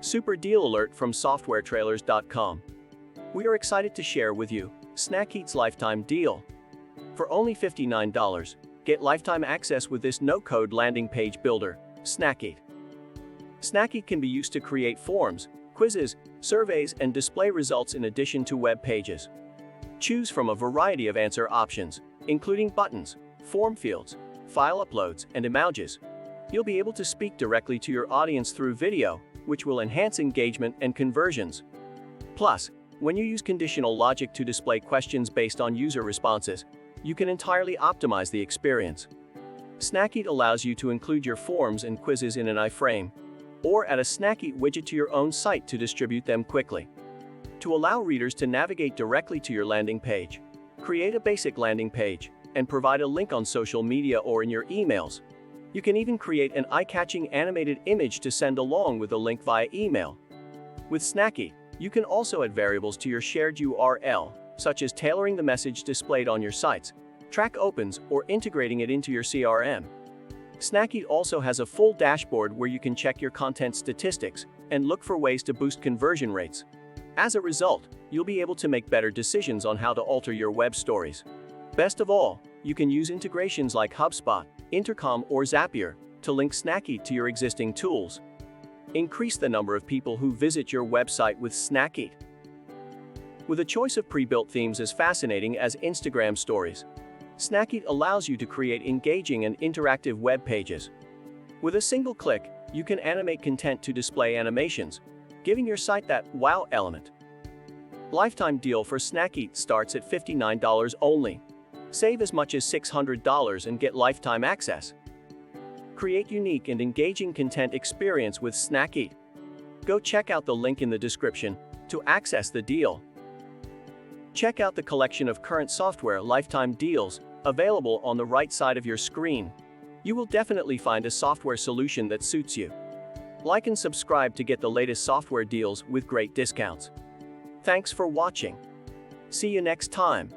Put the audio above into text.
Super deal alert from softwaretrailers.com. We are excited to share with you Snackeet's lifetime deal. For only $59, get lifetime access with this no-code landing page builder, Snackeet. Snackeet can be used to create forms, quizzes, surveys, and display results in addition to web pages. Choose from a variety of answer options, including buttons, form fields, file uploads, and emojis. You'll be able to speak directly to your audience through video, which will enhance engagement and conversions. Plus, when you use conditional logic to display questions based on user responses, you can entirely optimize the experience. Snackeet allows you to include your forms and quizzes in an iframe, or add a Snackeet widget to your own site to distribute them quickly. To allow readers to navigate directly to your landing page, create a basic landing page and provide a link on social media or in your emails. You can even create an eye-catching animated image to send along with a link via email. With Snackeet, you can also add variables to your shared URL, such as tailoring the message displayed on your sites, track opens, or integrating it into your CRM. Snackeet also has a full dashboard where you can check your content statistics and look for ways to boost conversion rates. As a result, you'll be able to make better decisions on how to alter your web stories. Best of all, you can use integrations like HubSpot, Intercom, or Zapier to link Snackeet to your existing tools. Increase the number of people who visit your website with Snackeet. With a choice of pre-built themes as fascinating as Instagram stories, Snackeet allows you to create engaging and interactive web pages. With a single click, you can animate content to display animations, giving your site that wow element. Lifetime deal for Snackeet starts at $59 only. Save as much as $600 and get lifetime access. Create unique and engaging content experience with Snackeet. Go check out the link in the description to access the deal. Check out the collection of current software lifetime deals available on the right side of your screen. You will definitely find a software solution that suits you. Like and subscribe to get the latest software deals with great discounts. Thanks for watching. See you next time.